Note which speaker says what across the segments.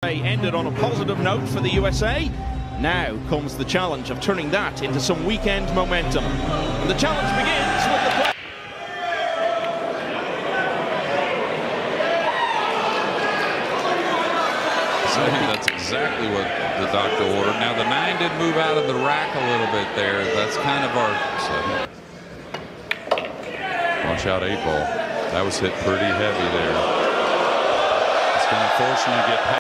Speaker 1: Ended on a positive note for the USA. Now comes the challenge of turning that into some weekend momentum. And the challenge begins with the play.
Speaker 2: So that's exactly what the doctor ordered. Now the 9 did move out of the rack a little bit there. That's kind of our... Watch out, 8 ball. That was hit pretty heavy there. It's going to force him to get past.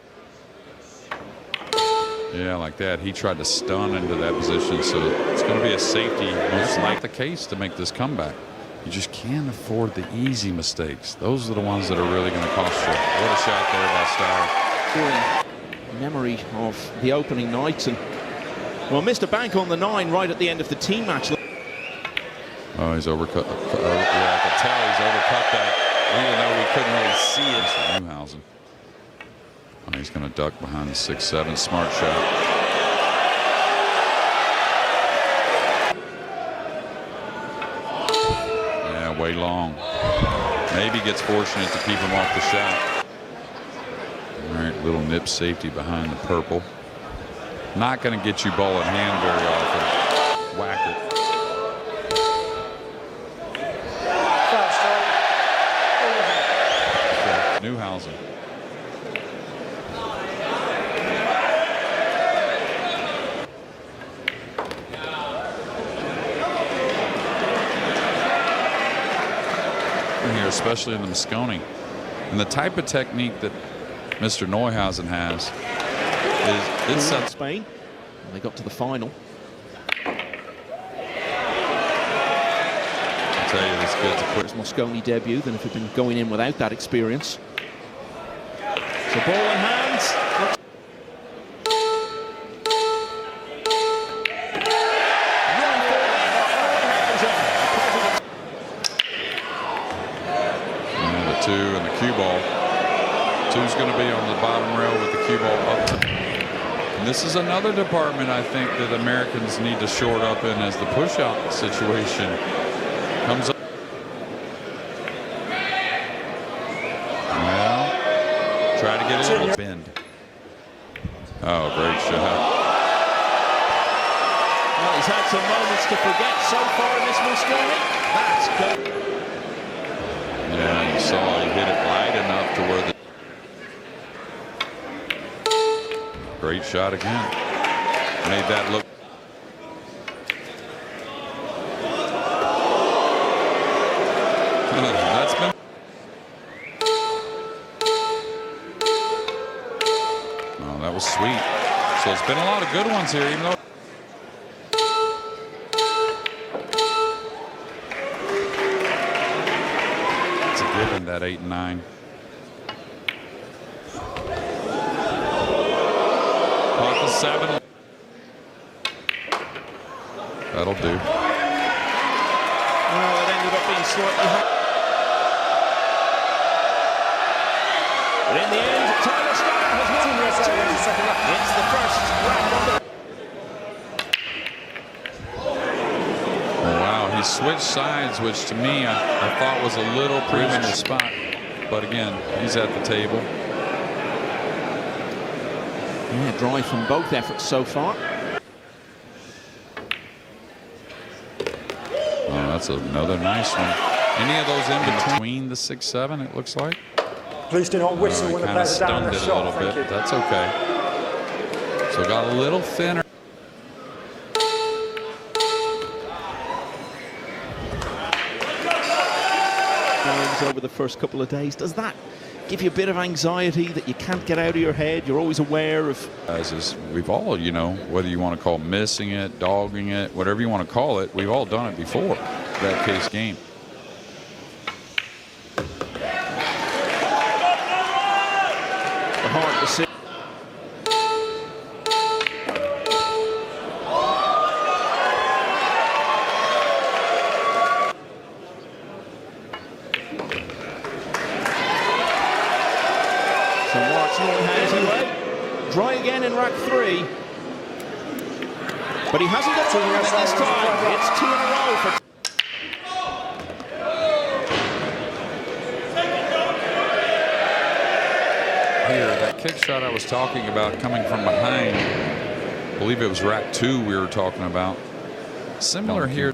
Speaker 2: Yeah, like that. He tried to stun into that position, so it's going to be a safety, most like the case, to make this comeback. You just can't afford the easy mistakes. Those are the ones that are really going to cost you. What a shot there by Starr.
Speaker 1: Memory of the opening nights, and well, missed a bank on the 9 right at the end of the team match.
Speaker 2: Oh, he's overcut. Yeah, I could tell he's overcut that, even though we couldn't really see it. Newhausen. Oh, he's going to duck behind the 6-7. Smart shot. Yeah, way long. Maybe gets fortunate to keep him off the shot. All right, little nip safety behind the purple. Not going to get you ball in hand very often. Whack it. Newhausen. Here, especially in the Mosconi, and the type of technique that Mr. Neuhausen has is it's
Speaker 1: Spain. They got to the final.
Speaker 2: I tell you, this kid's a quick
Speaker 1: Mosconi debut than if he'd been going in without that experience. So ball in hands.
Speaker 2: And the 2 and the cue ball. 2's going to be on the bottom rail with the cue ball up. And this is another department I think that Americans need to short up in as the push-out situation comes up. Well, try to get a little bend. Oh, great shot.
Speaker 1: Well, he's had some moments to forget so far in this Mosconi. That's good.
Speaker 2: Yeah, you saw he hit it light enough to where the... Great shot again. Made that look. That's been... Oh, that was sweet. So it's been a lot of good ones here, even though... It's a given, that 8 and 9. Caught the 7. That'll do.
Speaker 1: Well, it ended up being slightly high. But in the end, Tyler Starr has won this 2. It's the first round of the...
Speaker 2: Oh, wow, he switched sides, which to me I thought was a little premature spot. But again, he's at the table.
Speaker 1: Yeah, drive from both efforts so far.
Speaker 2: Oh, that's another nice one. Any of those in between the 6-7, it looks like?
Speaker 3: Please do not whistle when the players are down in the shot.
Speaker 2: Kind of stunned it a little bit. That's okay. So got a little thinner.
Speaker 1: Over the first couple of days, does that give you a bit of anxiety that you can't get out of your head? You're always aware of...
Speaker 2: As we've all, you know, whether you want to call missing it, dogging it, whatever you want to call it, we've all done it before, that case game.
Speaker 1: The hard decision. So Mark's hands away. Dry again in rack 3. But he hasn't got to it this time. It's 2 in a row for... here that
Speaker 2: kick shot I was talking about coming from behind. I believe it was rack 2 we were talking about. Similar here.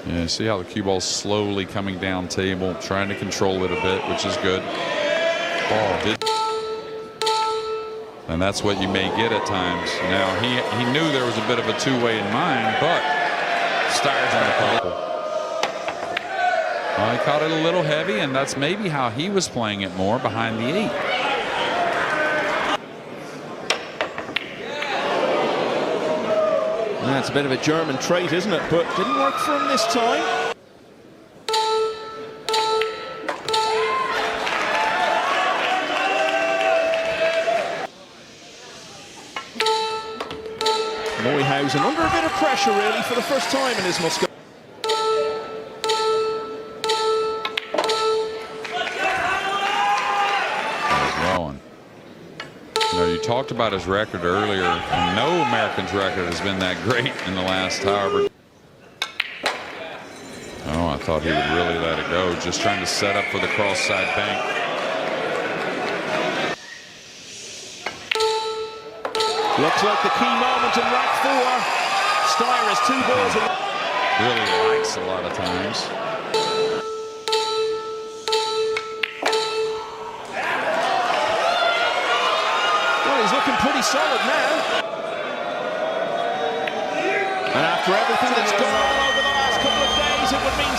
Speaker 2: Yeah, see how the cue ball's slowly coming down table, trying to control it a bit, which is good. Ball did. And that's what you may get at times. Now, he knew there was a bit of a two-way in mind, but Steyer's on the couple. Well, he caught it a little heavy, and that's maybe how he was playing it more behind the 8.
Speaker 1: That's a bit of a German trait, isn't it? But didn't work for him this time. Neuhausen under a bit of pressure, really, for the first time in his Mosconi.
Speaker 2: You talked about his record earlier, and no American's record has been that great in the last however. Oh, I thought he would really let it go, just trying to set up for the cross-side bank.
Speaker 1: Looks like the key moment in rack 4. Steyer has 2 balls.
Speaker 2: Really likes a lot of times.
Speaker 1: He's looking pretty solid now. And after everything that's gone on over the last couple of days, it would mean...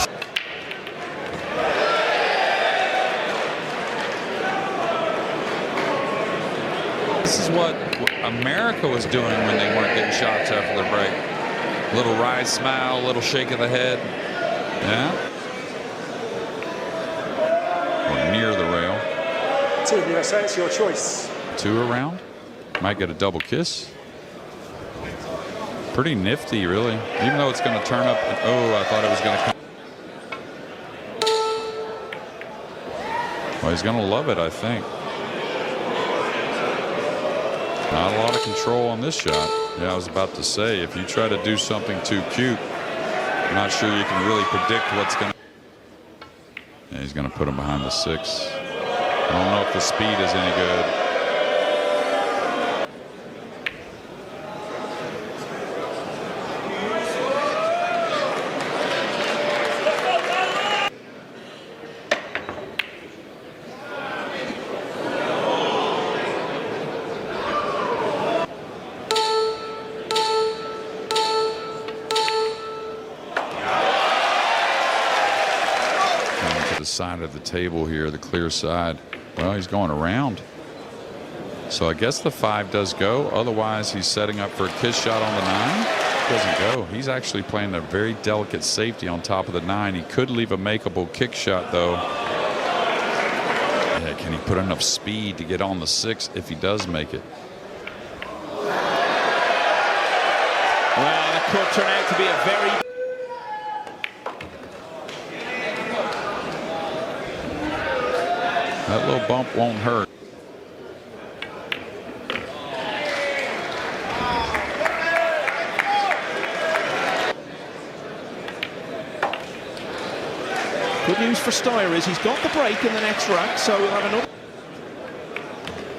Speaker 2: This is what America was doing when they weren't getting shots after the break. Little wry smile, little shake of the head. Yeah. Or near the rail.
Speaker 3: Team USA, it's your choice.
Speaker 2: 2 around. Might get a double kiss. Pretty nifty, really. Even though it's going to turn up. Oh, I thought it was going to come. Well, he's going to love it, I think. Not a lot of control on this shot. Yeah, I was about to say, if you try to do something too cute, I'm not sure you can really predict what's going to. Yeah, he's going to put him behind the 6. I don't know if the speed is any good. The side of the table here, the clear side. Well, he's going around. So I guess the 5 does go. Otherwise, he's setting up for a kiss shot on the 9. Doesn't go. He's actually playing a very delicate safety on top of the 9. He could leave a makeable kick shot, though. Yeah, can he put enough speed to get on the 6 if he does make it?
Speaker 1: Well, that could turn out to be a very...
Speaker 2: That little bump won't hurt.
Speaker 1: Good news for Steyer is he's got the break in the next rack, so we'll have another.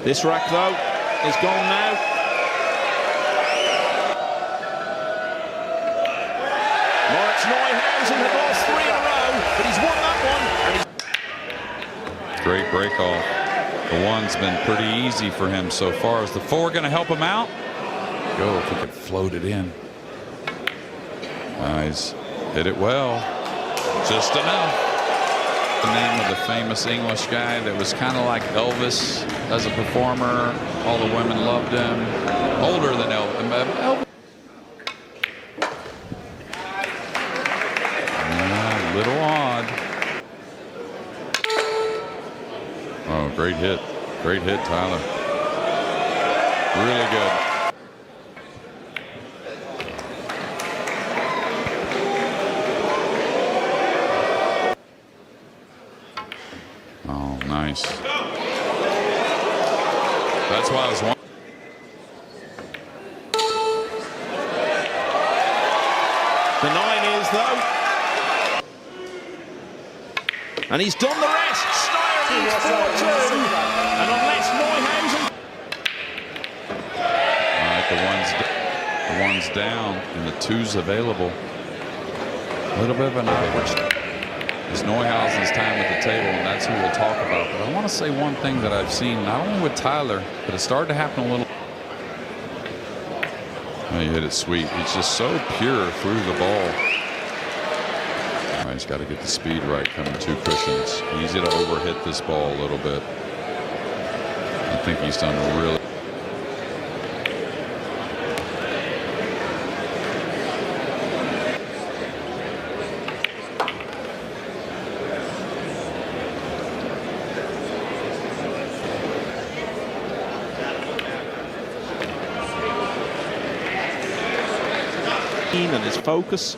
Speaker 1: This rack, though, is gone now. Moritz Neuhausen had lost 3 in a row, but he's won that one. And he's
Speaker 2: Great break off. The 1's been pretty easy for him so far. Is the 4 going to help him out? Go if he could float it in. Nice. Hit it well. Just enough. The name of the famous English guy that was kind of like Elvis as a performer. All the women loved him. Older than Elvis. A little odd. Oh, great hit. Great hit, Tyler. Really good. Oh, nice. That's why I was wondering.
Speaker 1: The 9 is, though. And he's done the rest. Steyer leads 4-2. And unless
Speaker 2: one's down and the two's available. A little bit of an awkward. It's Neuhausen's time at the table, and that's who we'll talk about. But I want to say one thing that I've seen, not only with Tyler, but it started to happen a little. Oh, he hit it sweet. He's just so pure through the ball. All right, he's got to get the speed right coming two cushions. Easy to overhit this ball a little bit. I think he's done really.
Speaker 1: And his focus,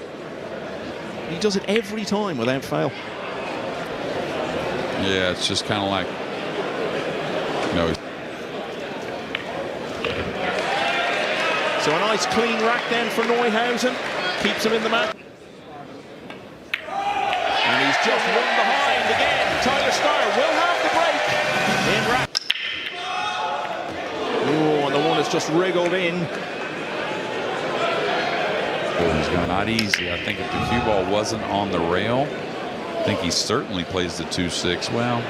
Speaker 1: he does it every time without fail.
Speaker 2: Yeah, it's just kind of like,
Speaker 1: So a nice clean rack then for Neuhausen, keeps him in the match. And he's just one behind again. Tyler Starr will have the break in rack. Oh, and the one is just wriggled in.
Speaker 2: He's going not easy. I think if the cue ball wasn't on the rail, I think he certainly plays the 2-6. Well,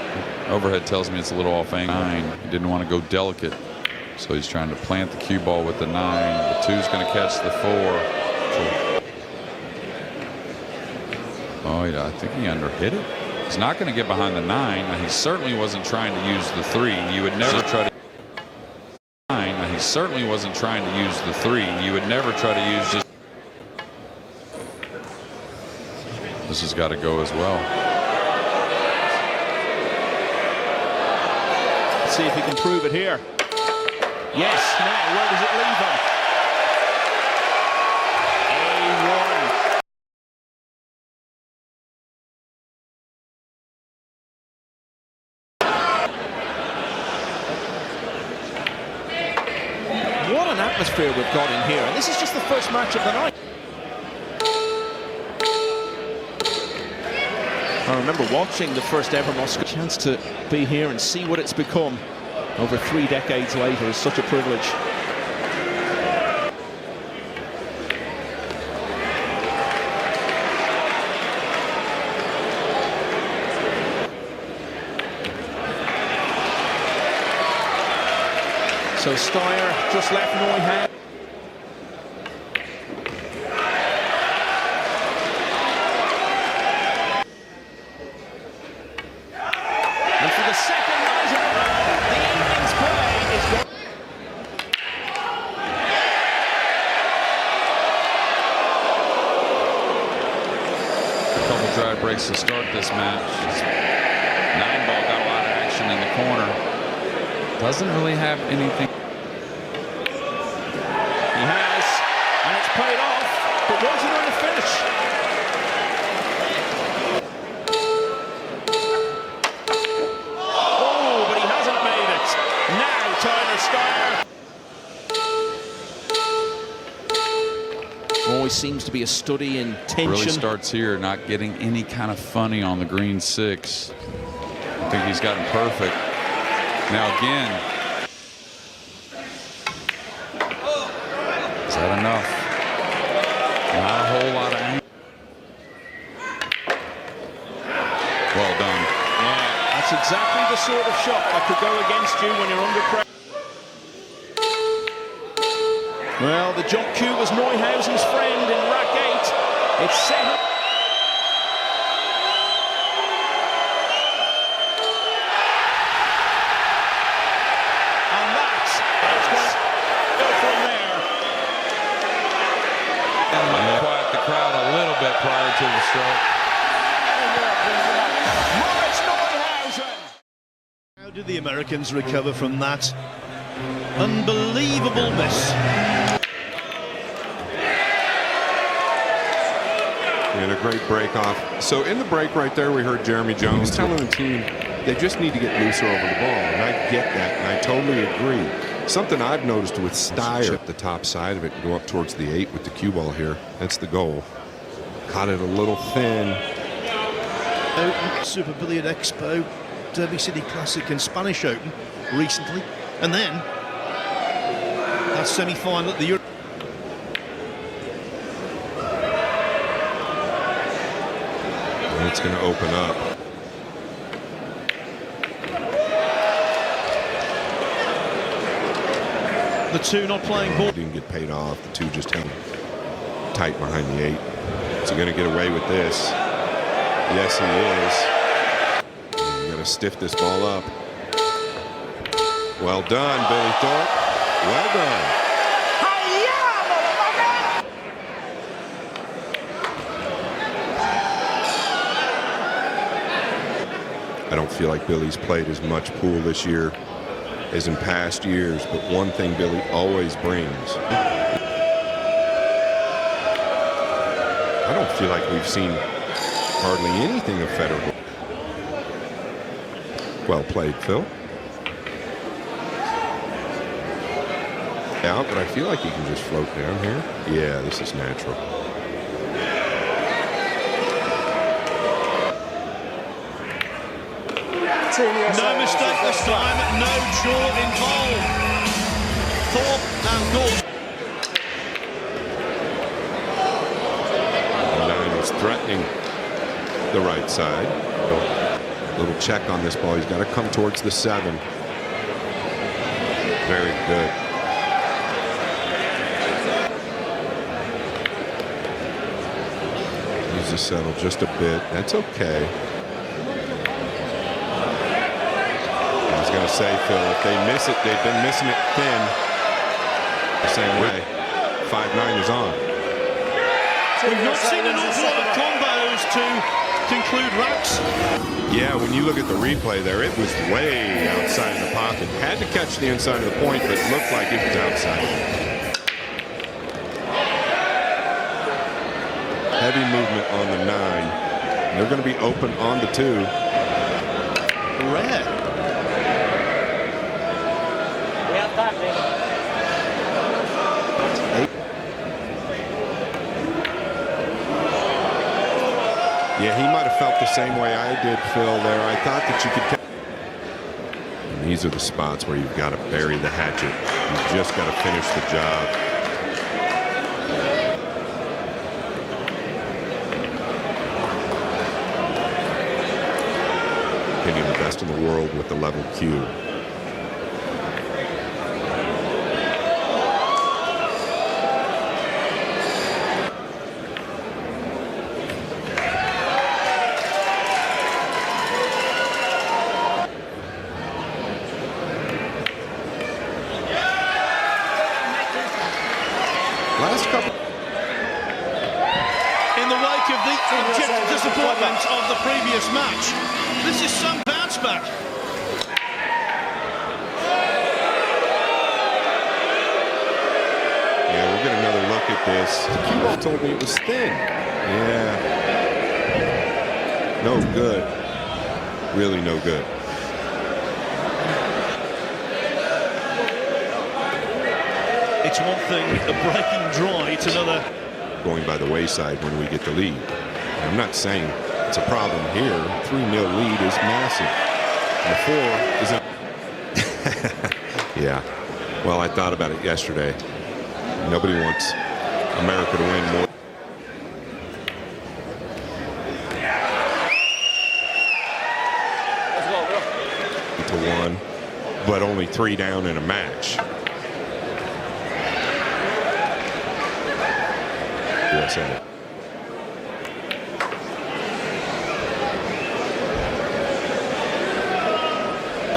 Speaker 2: overhead tells me it's a little off angle. 9. He didn't want to go delicate, so he's trying to plant the cue ball with the 9. The 2's going to catch the 4. Oh yeah, I think he underhit it. He's not going to get behind the 9. He certainly wasn't trying to use the 3. You would never try to. He certainly wasn't trying to use the 3. You would never try to use just. This has got to go as well.
Speaker 1: Let's see if he can prove it here. Yes, now where does it leave him? A1. What an atmosphere we've got in here, and this is just the first match of the night. I remember watching the first ever Mosconi. Chance to be here and see what it's become over 3 decades later is such a privilege. So Steyer just left Neuhausen. And for the second night in a row, the evening's play is gone.
Speaker 2: A couple drive breaks to start this match. Nineball got a lot of action in the corner. Doesn't really have anything.
Speaker 1: He has, and it's played off, but what's he going to finish? Oh, but he hasn't made it. Now Tyler Starr. Always seems to be a study in tension.
Speaker 2: Really starts here, not getting any kind of funny on the green 6. I think he's gotten perfect. Now again, is that enough? Not a whole lot of anger. Well done.
Speaker 1: Yeah, that's exactly the sort of shot that could go against you when you're under pressure. Well, the jump cue was Neuhausen's friend in rack 8. It's set up.
Speaker 2: Prior to the stroke.
Speaker 4: How did the Americans recover from that unbelievable miss?
Speaker 5: And a great break off. So in the break right there, we heard Jeremy Jones telling the team they just need to get looser over the ball. And I get that, and I totally agree. Something I've noticed with Steyer at the top side of it, go up towards the 8 with the cue ball here. That's the goal. Caught it a little thin.
Speaker 4: Super Billiard Expo, Derby City Classic and Spanish Open recently. And then that semi-final at the Euro.
Speaker 5: That's going to open up.
Speaker 4: The two not playing ball.
Speaker 5: Didn't get paid off. The two just held tight behind the 8. Is he going to get away with this? Yes, he is. He's going to stiff this ball up. Well done, Billy Thorpe. Well done. I don't feel like Billy's played as much pool this year as in past years, but one thing Billy always brings. I don't feel like we've seen hardly anything of Federer. Well played, Phil. Out, but I feel like he can just float down here. Yeah, this is natural.
Speaker 4: No mistake this time, no draw involved. Thorpe and Gould.
Speaker 5: The 9 is threatening the right side. Little check on this ball. He's got to come towards the 7. Very good. Needs to settle just a bit. That's okay. I was going to say, Phil, if they miss it, they've been missing it thin. The same way. 5-9 is on.
Speaker 4: We've not seen an awful lot of combos to conclude racks.
Speaker 5: Yeah, when you look at the replay there, it was way outside of the pocket. Had to catch the inside of the point, but it looked like it was outside. Heavy movement on the 9. They're going to be open on the 2.
Speaker 4: Rare.
Speaker 5: Yeah, he might have felt the same way I did, Phil, there. I thought that you could... And these are the spots where you've got to bury the hatchet. You've just got to finish the job. Opinion the best in the world with the level cue. Last couple.
Speaker 4: In the wake of the abject disappointment of the previous match, this is some bounce back.
Speaker 5: Yeah, we'll get another look at this. The cue ball told me it was thin. Yeah. No good. Really no good.
Speaker 4: It's one thing, a breaking draw, it's another.
Speaker 5: Going by the wayside when we get the lead. I'm not saying it's a problem here. 3-0 lead is massive. And the 4 is yeah. Well, I thought about it yesterday. Nobody wants America to win more. To 1, but only 3 down in a match. USA.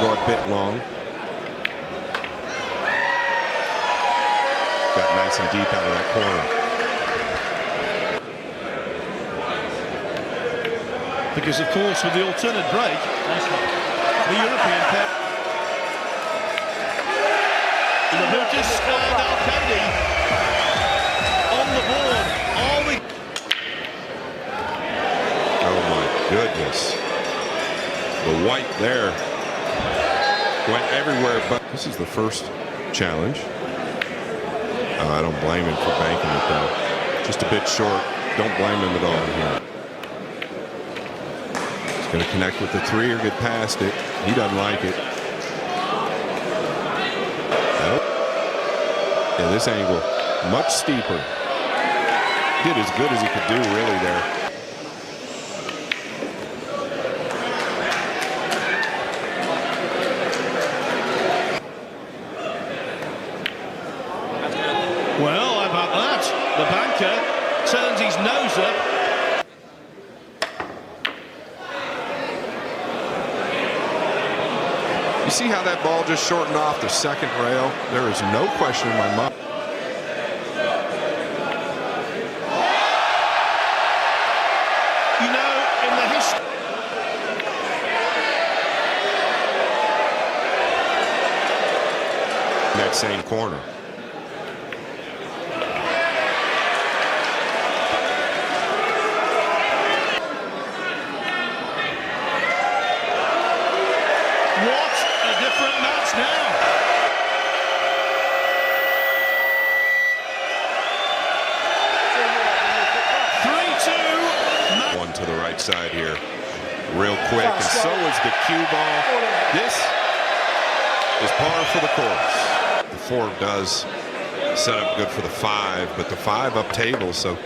Speaker 5: Go a bit long. Got nice and deep out of that corner.
Speaker 4: Because, of course, with the alternate break, the European pair. Lucas and Al-Kadi on the board. Are we?
Speaker 5: Oh my goodness. The white there went everywhere, but this is the first challenge. I don't blame him for banking it though. Just a bit short. Don't blame him at all here. He's going to connect with the 3 or get past it. He doesn't like it. Yeah, this angle much steeper. Did as good as he could do really there.
Speaker 4: striker turns his nose up.
Speaker 5: You see how that ball just shortened off the second rail? There is no question in my mind.
Speaker 4: You know, in the history...
Speaker 5: That same corner.
Speaker 4: What a different match now.
Speaker 5: One to the right side here. Real quick, and so is the cue ball. This is par for the course. The 4 does set up good for the 5, but the 5 up table, so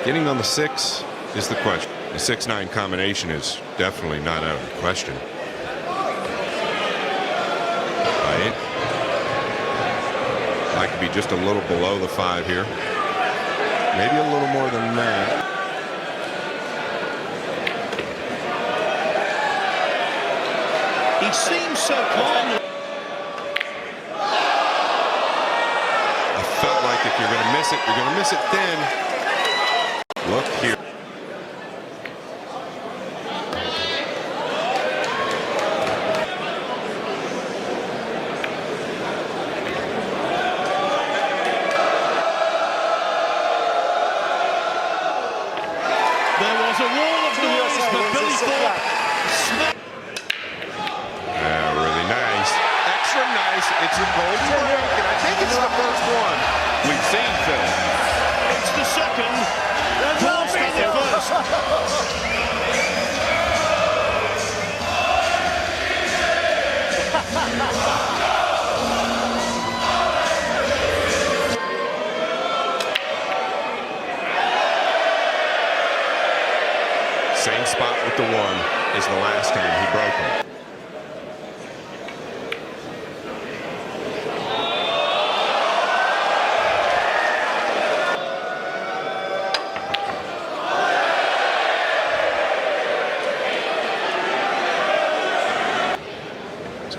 Speaker 5: getting on the 6 is the question. The 6-9 combination is definitely not out of the question. Right. Like to be just a little below the 5 here. Maybe a little more than that.
Speaker 4: He seems so calm.
Speaker 5: I felt like if you're going to miss it, you're going to miss it thin. Look here.
Speaker 4: There was a wall of noise, but Billy Thorpe smacked.
Speaker 5: Really nice. Extra nice. It's a golden break, and I think it's the first one we've seen, Phil.
Speaker 4: It's the second. Thorpe's got the first.
Speaker 5: Same spot with the 1 as the last time he broke them.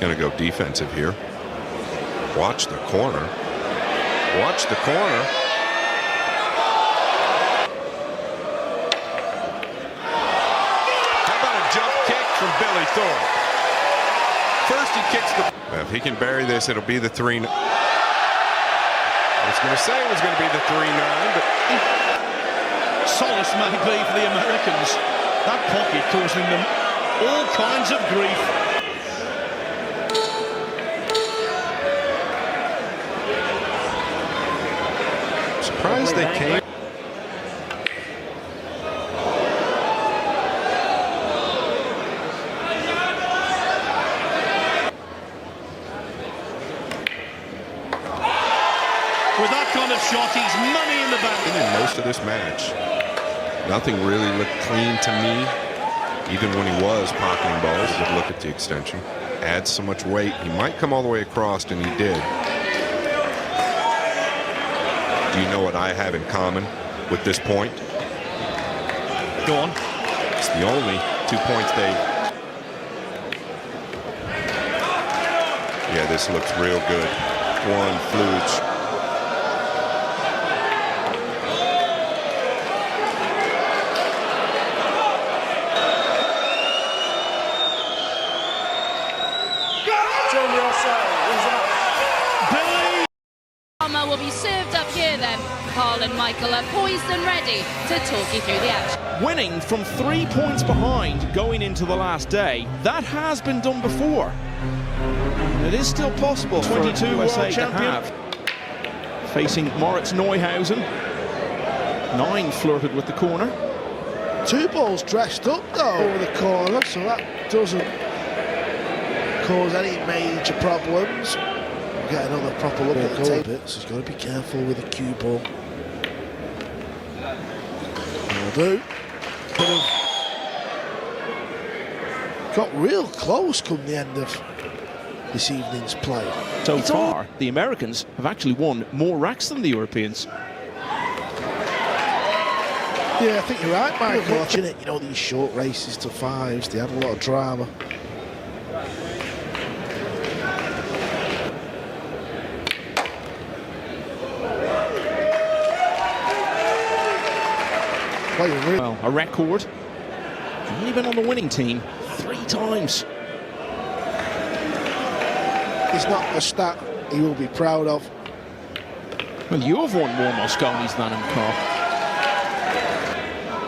Speaker 5: Going to go defensive here. Watch the corner. Watch the corner. How about a jump kick from Billy Thorpe? First he kicks the... If he can bury this, it'll be the 3-9. I was going to say it was going to be the 3-9, but...
Speaker 4: Solace may be for the Americans. That pocket causing them all kinds of grief.
Speaker 5: Surprised they came.
Speaker 4: With that kind of shot, he's money in the bank.
Speaker 5: In most of this match, nothing really looked clean to me. Even when he was pocketing balls, a good look at the extension. Adds so much weight. He might come all the way across, and he did. Do you know what I have in common with this point?
Speaker 4: Go on.
Speaker 5: It's the only 2 points they... Yeah, this looks real good. 1 flooge.
Speaker 6: Will be served up here then. Carl and Michael are poised and ready to talk you through the action.
Speaker 1: Winning from 3 points behind going into the last day, that has been done before. It is still possible. 22 USA champion. Facing Moritz Neuhausen. 9 flirted with the corner.
Speaker 7: 2 balls dressed up though over the corner, so that doesn't cause any major problems. Get another proper look at the tape. So he's got to be careful with the cue ball. Will do. Could have got real close come the end of this evening's play.
Speaker 1: So far, the Americans have actually won more racks than the Europeans.
Speaker 7: Yeah, I think you're right, Michael. Watching it, you know, these short races to fives, they had a lot of drama.
Speaker 1: Well, a record. He's only been on the winning team 3 times.
Speaker 7: It's not a stat he will be proud of.
Speaker 1: Well, you have won more Mosconis than him, Carl.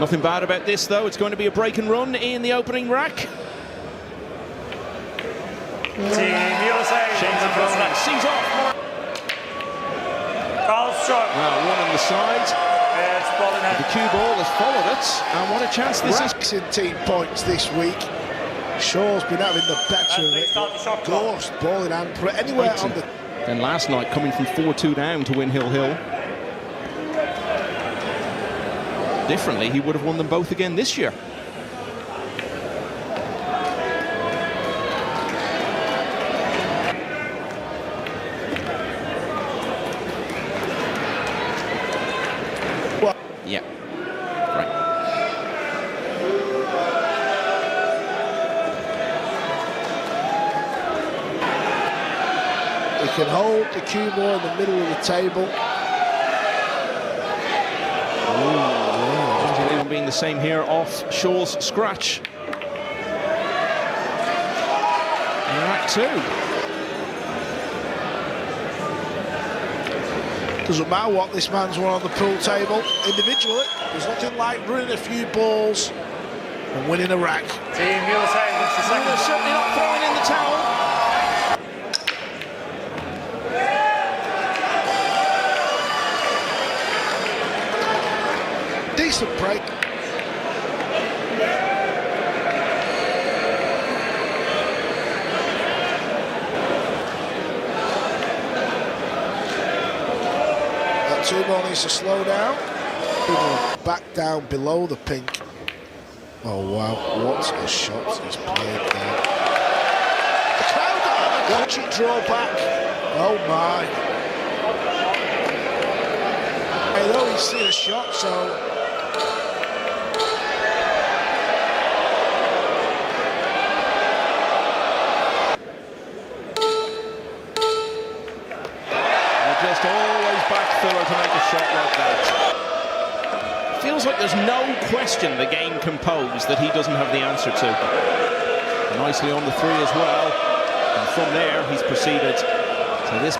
Speaker 1: Nothing bad about this, though. It's going to be a break and run in the opening rack.
Speaker 3: Team USA.
Speaker 1: Sees off.
Speaker 3: Carl Struck.
Speaker 1: Well, one on the side. The cue ball has followed it, and what a chance this is.
Speaker 7: Racks in team points this week. Shaw's been having the better of it. Ghost, ball in hand, put it anywhere on the...
Speaker 1: Then last night, coming from 4-2 down to win Hill. Differently, he would have won them both again this year. Yeah, right.
Speaker 7: He can hold the cue ball in the middle of the table.
Speaker 1: Just being the same here off Shaw's scratch. Rack 2.
Speaker 7: Doesn't matter what this man's won on the pool table individually. There's nothing like running a few balls and winning a rack.
Speaker 3: Team USA wins the second.
Speaker 1: They're certainly not throwing in the towel.
Speaker 7: Decent break. Two ball needs to slow down. Back down below the pink. Oh wow, what a shot he's played there. The crowd, watch it draw back. Oh my. I know he's seen a shot, so.
Speaker 1: Just always back filler to make a shot like that. Feels like there's no question the game can pose that he doesn't have the answer to. Nicely on the 3 as well. And from there, he's proceeded to this.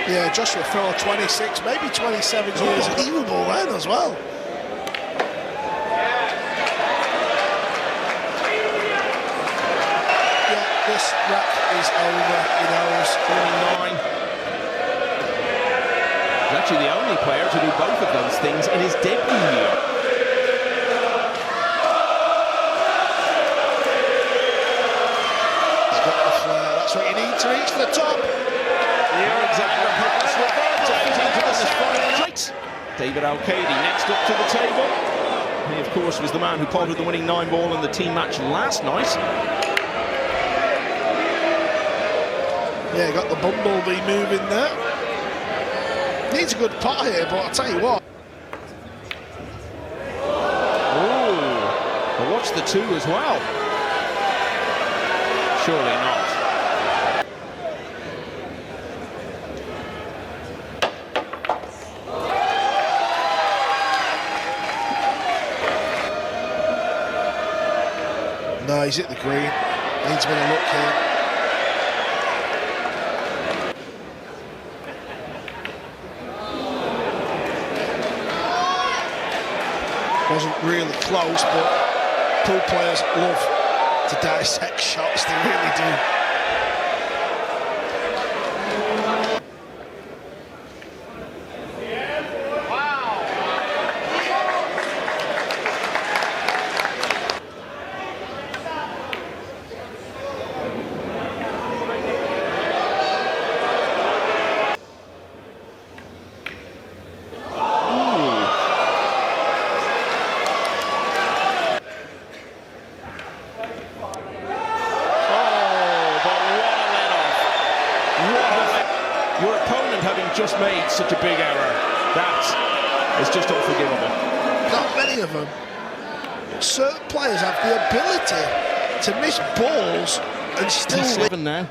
Speaker 7: Yeah, Joshua Filler, 26, maybe 27 years. Unbelievable then as well. This rack is over, he knows.
Speaker 1: 49. He's actually the only player to do both of those things in his debut year.
Speaker 7: He's got the flair, that's what you need to reach the top.
Speaker 1: David Al-Qaedi next up to the table. He, of course, was the man who potted the winning 9-ball in the team match last night.
Speaker 7: Yeah, got the bumblebee moving there. Needs a good pot here, but I'll tell you what.
Speaker 1: Oh, well, watch the 2 as well. Surely not.
Speaker 7: No, he's hit the green. Needs a bit of luck here. Wasn't really close, but pool players love to dissect shots, they really do.
Speaker 1: Your opponent having just made such a big error. That is just unforgivable.
Speaker 7: Not many of them. Certain players have the ability to miss balls and still win.
Speaker 1: 7 now.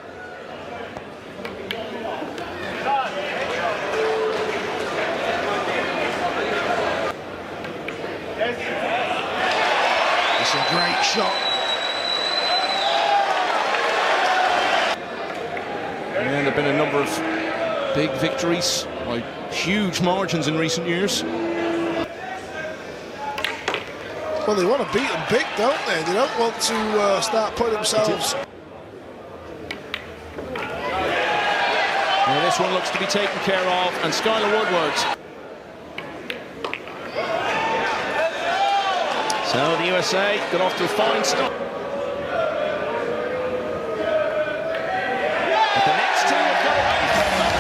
Speaker 7: It's a great shot.
Speaker 1: And there have been a number of big victories by huge margins in recent years.
Speaker 7: Well, they want to beat them big, don't they? They don't want to start putting themselves...
Speaker 1: Well, this one looks to be taken care of, and Skylar Woodward. So the USA got off to a fine start. But the next two have got away from them.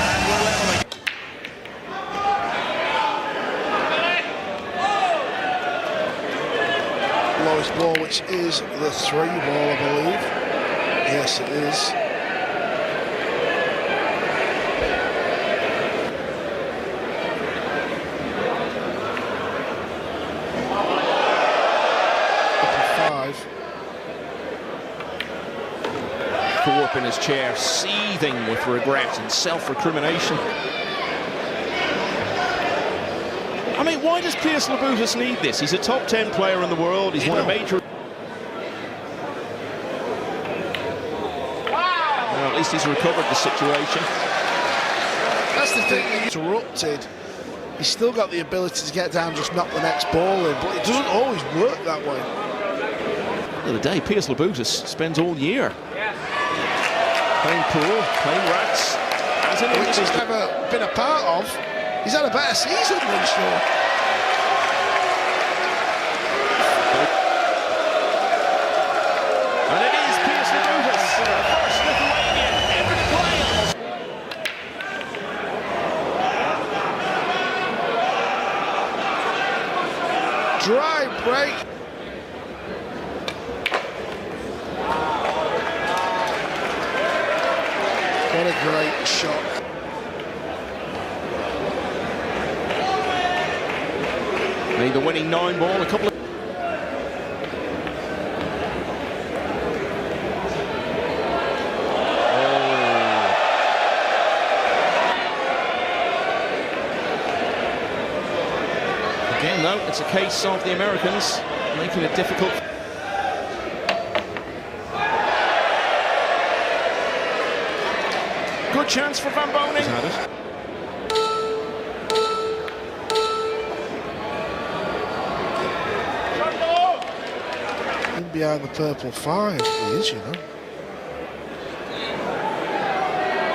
Speaker 1: And we're leveling.
Speaker 7: Lowest ball, which is the 3 ball, I believe. Yes, it is.
Speaker 1: Thorpe in his chair, seething with regret and self-recrimination. I mean, why does Piers Labutus need this? He's a top 10 player in the world. He's won a major... Well, at least he's recovered the situation.
Speaker 7: That's the thing, he's interrupted. He's still got the ability to get down, just knock the next ball in, but it doesn't always work that way.
Speaker 1: The other day, Piers Labutus spends all year playing pool, playing rats, as an
Speaker 7: which he's never been a part of. He's had a better season than Shaw.
Speaker 1: And it is Piers Labutus, the first Lithuanian ever to play.
Speaker 7: Dry break. What a great shot.
Speaker 1: Made the winning 9 ball, a couple of... Again, though, it's a case of the Americans making it difficult. Good chance for Van Boning.
Speaker 7: In behind the purple 5, he is, you know.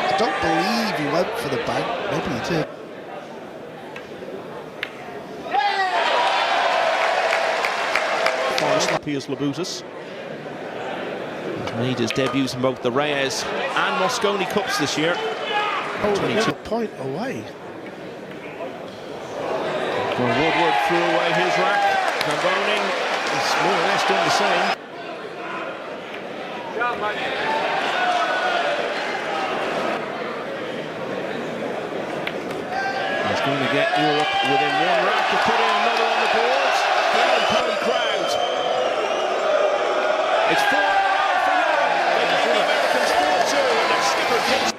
Speaker 7: I don't believe he went for the bank. Maybe he did.
Speaker 1: Piers Labutus. He's made his debuts in both the Reyes and Mosconi Cups this year.
Speaker 7: Oh, 22 point away.
Speaker 1: Well, Woodward threw away his rack. Van Boning is more or less done the same. He's going to get Europe within 1 rack to put in another on the board. The melancholy crowd. It's 4 in a row for Europe. They lead the Americans 4-2, and their skipper takes.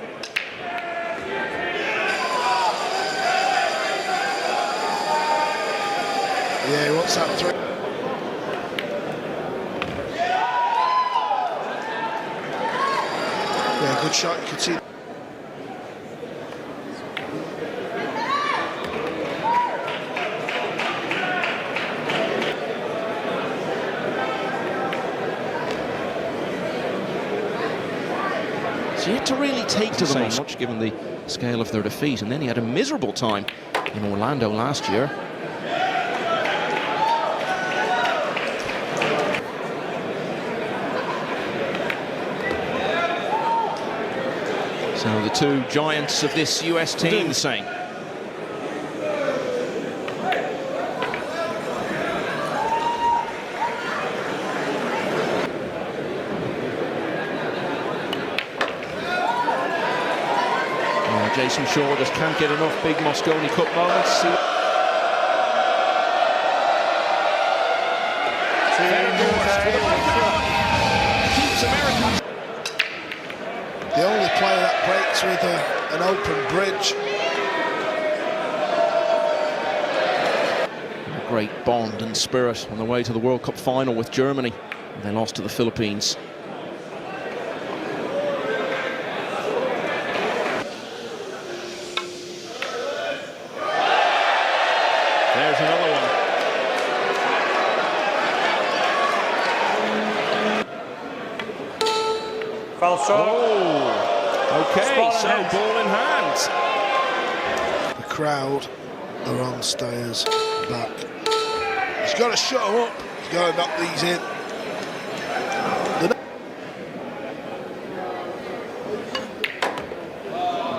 Speaker 7: Yeah, he wants that 3. Yeah, good shot, you can see.
Speaker 1: So he had to really take to them much given the scale of their defeat, and then he had a miserable time in Orlando last year. So the two giants of this US team the same. Jason Shaw just can't get enough big Mosconi Cup moments. Keeps Americans.
Speaker 7: The only player that breaks with an open bridge.
Speaker 1: A great bond and spirit on the way to the World Cup final with Germany. They lost to the Philippines. There's another one.
Speaker 3: Foul shot.
Speaker 1: Oh, okay, so ball in hand.
Speaker 7: The crowd are on Steyer's back. He's got to shut him up. He's got to knock these in.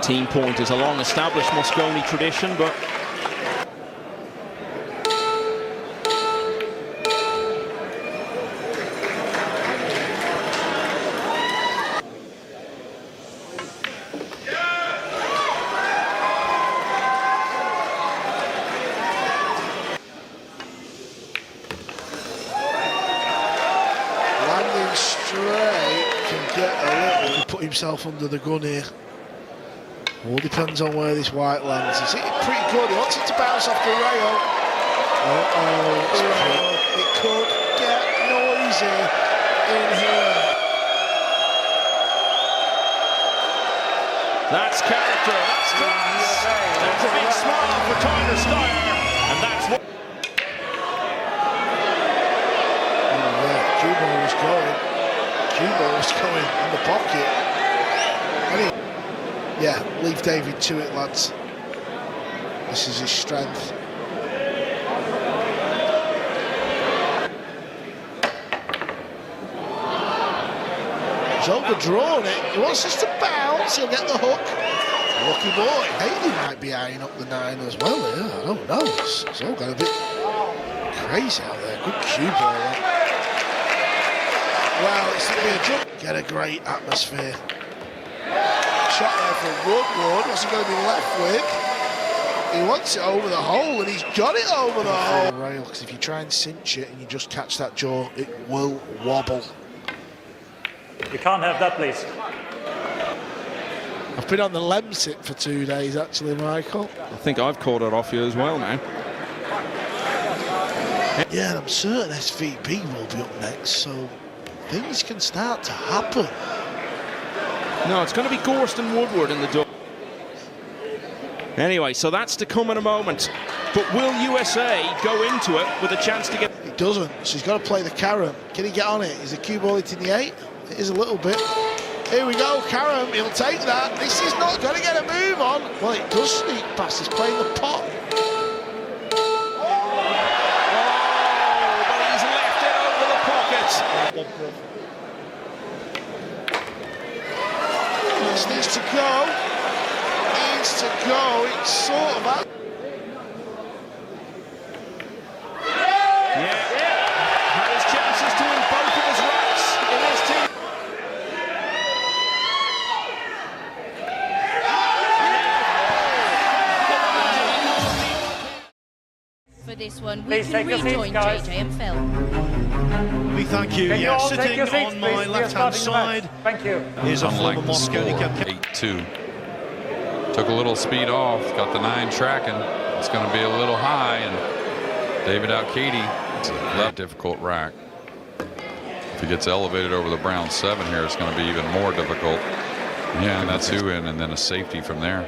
Speaker 1: Team point is a long-established Mosconi tradition, but
Speaker 7: landing straight can get a little. He can put himself under the gun here. All depends on where this white lands. He's hitting pretty good. He wants it to bounce off the rail. It could get noisy in here.
Speaker 1: that's character, that's class. That's a big smile for Tyler Steyer, and that's what...
Speaker 7: Oh yeah, cue ball was going. Cue ball was going in the pocket. Yeah, leave David to it, lads. This is his strength. He's overdrawn it. He wants us to bounce. He'll get the hook. Lucky boy. Haley might be eyeing up the 9 as well here. I don't know. It's all got a bit crazy out there. Good cue ball. Well, it's going to be a jump. Get a great atmosphere. Shot there for Woodward. What's he going to be left with? He wants it over the hole, and he's got it over the hole. Rail, because if you try and cinch it and you just catch that jaw, it will wobble.
Speaker 3: You can't have that, please.
Speaker 7: I've been on the Lemsit for 2 days, actually, Michael.
Speaker 1: I think I've caught it off you as well now.
Speaker 7: Yeah, and I'm certain SVP will be up next, so things can start to happen.
Speaker 1: No, it's going to be Gorst and Woodward in the door. Anyway, so that's to come in a moment. But will USA go into it with a chance to get...
Speaker 7: He doesn't, so he's got to play the carom. Can he get on it? Is the cue ball hitting the 8? It is a little bit. Here we go, carom, he'll take that. This is not going to get a move on. Well, it does sneak past, he's playing the pot.
Speaker 1: Oh, but he's left it over the pocket.
Speaker 7: This needs to go. Needs to go. It's sort of out.
Speaker 1: Yeah. Had his chances to win both of his racks in this team.
Speaker 6: For this one, we
Speaker 3: Please
Speaker 6: can
Speaker 3: take your seats,
Speaker 6: rejoin
Speaker 3: guys.
Speaker 6: JJ and Phil.
Speaker 4: We thank you.
Speaker 3: Can you
Speaker 4: Yeah,
Speaker 3: all take
Speaker 4: sitting
Speaker 3: your seats,
Speaker 4: on my
Speaker 3: please? We are
Speaker 4: left-hand
Speaker 3: starting the
Speaker 4: side
Speaker 3: match. Thank you.
Speaker 4: is a
Speaker 2: Unlike
Speaker 4: former
Speaker 2: the
Speaker 4: Mosconi
Speaker 2: score,
Speaker 4: Cup.
Speaker 2: 8-2. Took a little speed off, got the 9 tracking. It's going to be a little high, and David Alcady, it's a very difficult rack. If he gets elevated over the brown 7 here, it's going to be even more difficult. Yeah, and that's 2 in, and then a safety from there.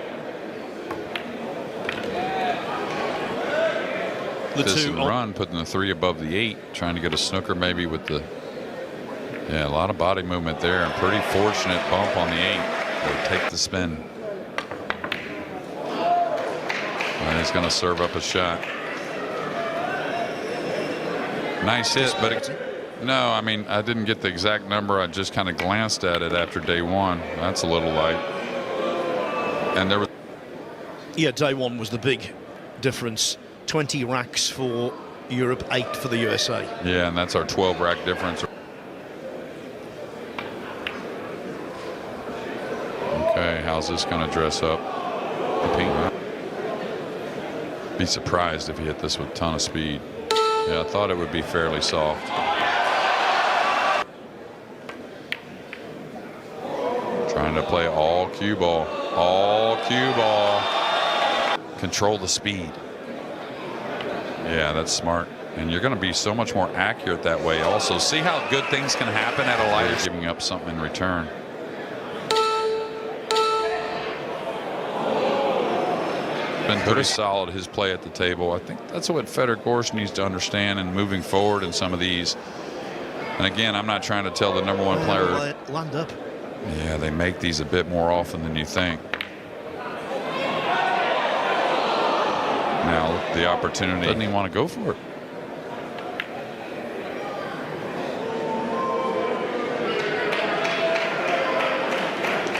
Speaker 4: The
Speaker 2: This
Speaker 4: 2
Speaker 2: and
Speaker 4: on.
Speaker 2: run, putting the 3 above the 8, trying to get a snooker maybe with the... Yeah, a lot of body movement there, and pretty fortunate bump on the 8. They'll take the spin. And he's going to serve up a shot. Nice hit, but no, I mean, I didn't get the exact number. I just kind of glanced at it after day 1. That's a little light. And there was...
Speaker 4: Yeah, day 1 was the big difference. 20 racks for Europe, 8 for the USA.
Speaker 2: Yeah, and that's our 12 rack difference. Okay, how's this going to dress up? Be surprised if he hit this with a ton of speed. Yeah, I thought it would be fairly soft. Trying to play all cue ball. All cue ball. Control the speed. Yeah, that's smart. And you're going to be so much more accurate that way. Also, see how good things can happen at a lighter, giving up something in return. Been pretty solid, his play at the table. I think that's what Fedor Gorsh needs to understand and moving forward in some of these. And again, I'm not trying to tell the #1 player.
Speaker 4: Land up.
Speaker 2: Yeah, they make these a bit more often than you think. Now the opportunity, doesn't even want to go for it.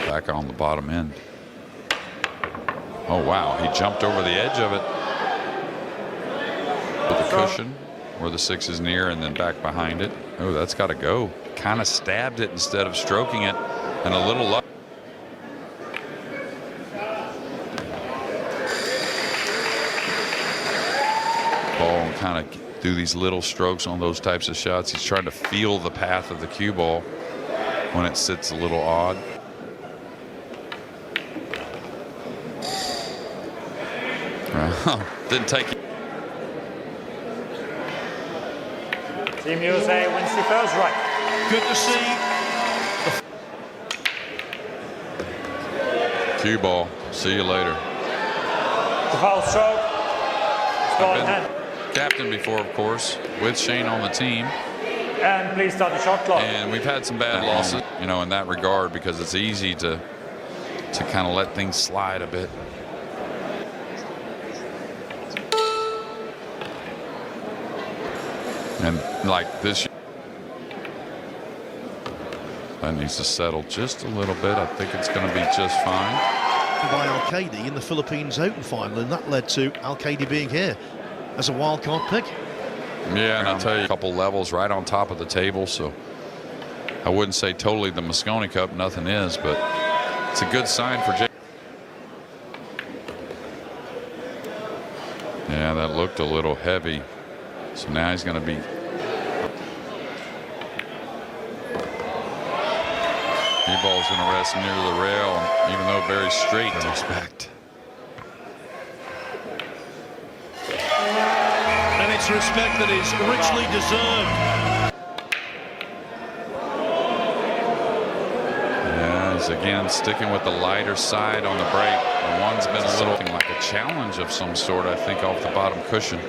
Speaker 2: Back on the bottom end. Oh wow, he jumped over the edge of it with the cushion where the 6 is near and then back behind it. Oh, that's got to go. Kind of stabbed it instead of stroking it, and a little luck. Ball and kind of do these little strokes on those types of shots. He's trying to feel the path of the cue ball when it sits a little odd. Didn't take it.
Speaker 3: Team USA wins the first right.
Speaker 4: Good to see.
Speaker 2: Cue ball. See you later.
Speaker 3: The foul stroke. Score in hand.
Speaker 2: Captain before, of course, with Shane on the team.
Speaker 3: And please start the shot clock.
Speaker 2: And we've had some bad losses, you know, in that regard, because it's easy to kind of let things slide a bit. And like this, that needs to settle just a little bit. I think it's going to be just fine.
Speaker 4: By Al-Kaidi in the Philippines Open final, and that led to Al-Kaidi being here as a wildcard pick.
Speaker 2: Yeah, and I'll tell you, a couple levels right on top of the table, so I wouldn't say totally the Mosconi Cup, nothing is, but it's a good sign for Jay. Yeah, that looked a little heavy, so now he's going to be. Ball's going to rest near the rail, even though very straight. Respect.
Speaker 4: And it's respect that is richly deserved.
Speaker 2: Yeah, he's again sticking with the lighter side on the break. The one's been a little like a challenge of some sort, I think, off the bottom cushion.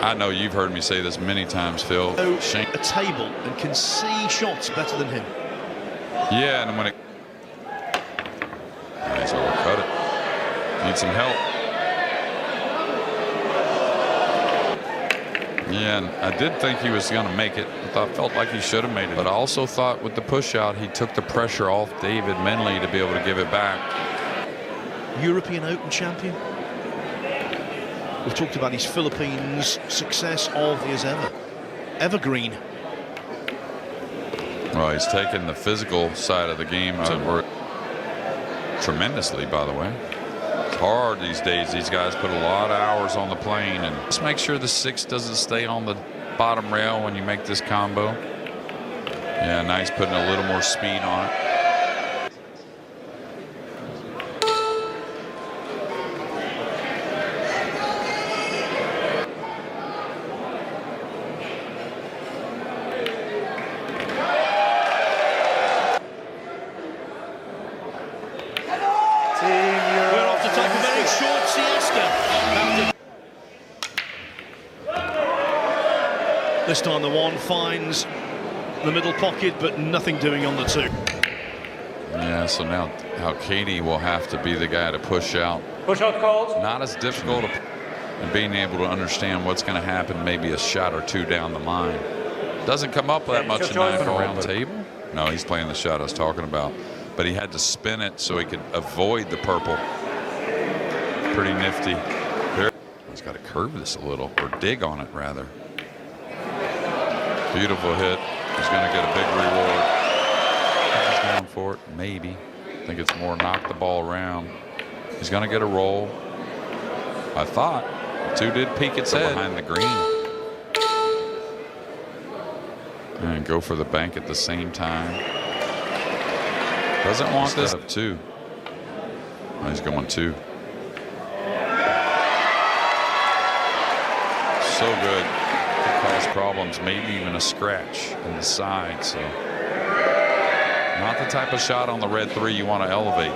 Speaker 2: I know you've heard me say this many times, Phil.
Speaker 4: Shane, a table and can see shots better than him.
Speaker 2: Yeah, and when it. Nice overcut it. Need some help. Yeah, and I did think he was going to make it. Felt like he should have made it. But I also thought with the push out, he took the pressure off David mentally to be able to give it back.
Speaker 4: European Open champion. We've talked about his Philippines success, all he has ever. Evergreen.
Speaker 2: Well, he's taken the physical side of the game tremendously, by the way. It's hard these days. These guys put a lot of hours on the plane, and just make sure the 6 doesn't stay on the bottom rail when you make this combo. Yeah, nice putting a little more speed on it.
Speaker 4: We're off to take a very short siesta. This time the 1 finds the middle pocket, but nothing doing on the 2.
Speaker 2: Yeah, so now Al-Kaidi will have to be the guy to push out.
Speaker 3: Push out called.
Speaker 2: Not as difficult, and being able to understand what's going to happen, maybe a shot or 2 down the line. Doesn't come up that much in the round table. No, he's playing the shot I was talking about. But he had to spin it so he could avoid the purple. Pretty nifty. He's got to curve this a little, or dig on it, rather. Beautiful hit. He's going to get a big reward. He's going for it, maybe. I think it's more knock the ball around. He's going to get a roll. I thought. Two did peek its head behind the green. And go for the bank at the same time. Doesn't want this up two. Oh, he's going two. So good. Could cause problems, maybe even a scratch in the side. So not the type of shot on the red 3 you want to elevate.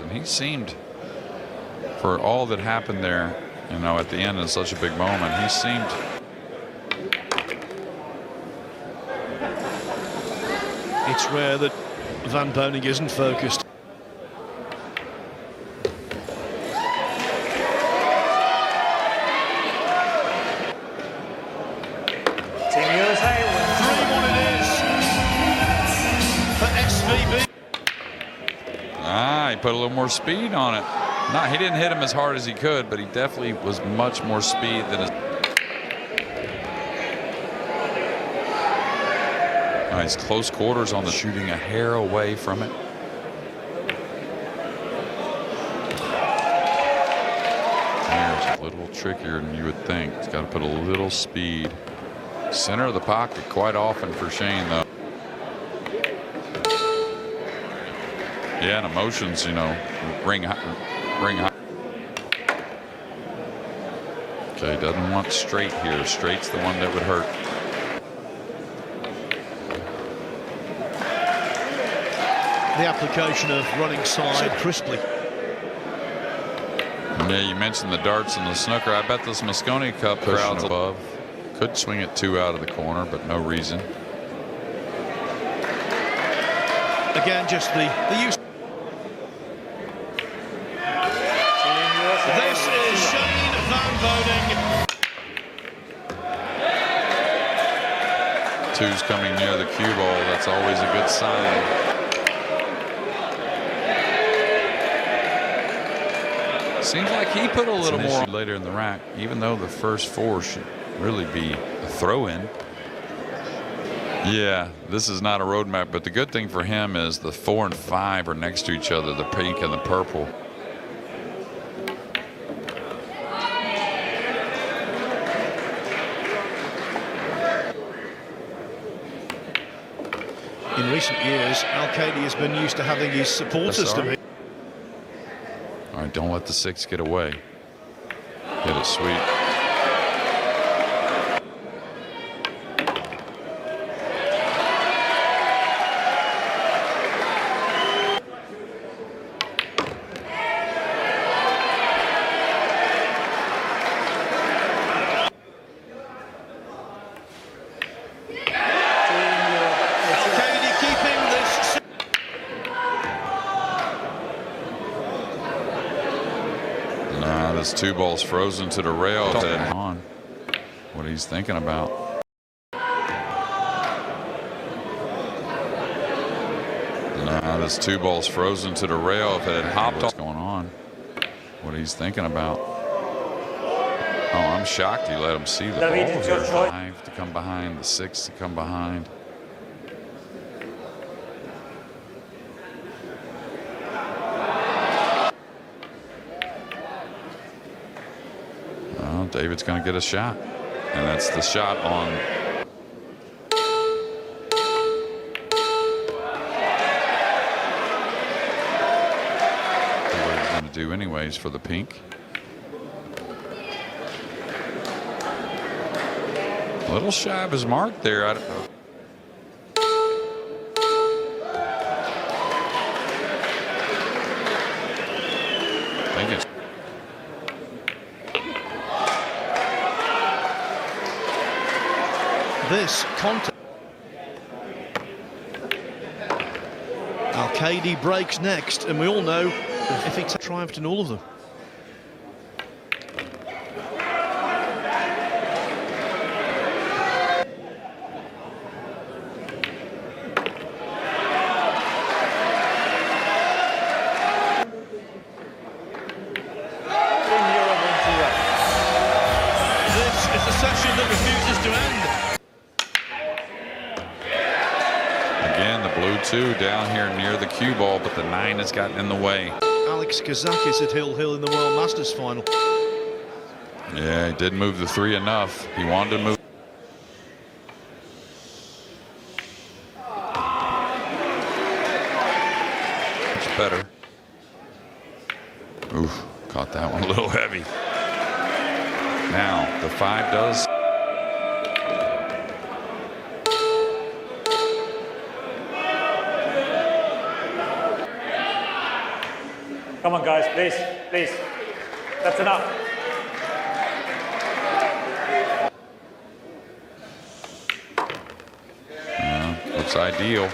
Speaker 2: And he seemed, for all that happened there, you know, at the end in such a big moment, he seemed.
Speaker 4: It's rare that Van Boning isn't focused.
Speaker 3: Team USA wins.
Speaker 4: 3-1 it is for SVB.
Speaker 2: He put a little more speed on it. No, he didn't hit him as hard as he could, but he definitely was much more speed than his. Nice close quarters on the shooting, a hair away from it. There's a little trickier than you would think. He's got to put a little speed. Center of the pocket quite often for Shane, though. Yeah, and emotions, you know, ring high. Okay, doesn't want straight here. Straight's the one that would hurt.
Speaker 4: The application of running side crisply.
Speaker 2: Yeah, you mentioned the darts and the snooker. I bet this Mosconi Cup crowd's above. Could swing it 2 out of the corner, but no reason.
Speaker 4: Again, just the use. This is Shane Van Boning.
Speaker 2: Two's coming near the cue ball. That's always a good sign. Seems like he put a little more later in the rack, even though the first 4 should really be a throw-in. Yeah, this is not a roadmap, but the good thing for him is the 4 and 5 are next to each other, the pink and the purple.
Speaker 4: In recent years, Al-Kaidi has been used to having his supporters to be.
Speaker 2: All right, don't let the 6 get away. Hit it sweet. This 2 ball's frozen to the rail. On what he's thinking about. Nah, this 2 ball's frozen to the rail. If it had hopped off, what's going on? What he's thinking about. Oh, I'm shocked he let him see the ball here. 5 to come behind, the 6 to come behind. David's going to get a shot, and that's the shot on. What he's going to do anyways for the pink. A little shy of his mark there. I don't know. I think it's.
Speaker 4: This contact. Al-Kaidi breaks next, and we all know if he triumphed in all of them.
Speaker 2: 2 down here near the cue ball, but the 9 has gotten in the way.
Speaker 4: Alex Kazakis at Hill in the World Masters final.
Speaker 2: Yeah, he didn't move the 3 enough. He wanted to move. Much better. Oof, caught that one a little heavy. Now the 5 does.
Speaker 3: Come on, guys, please, please. That's enough.
Speaker 2: Looks ideal.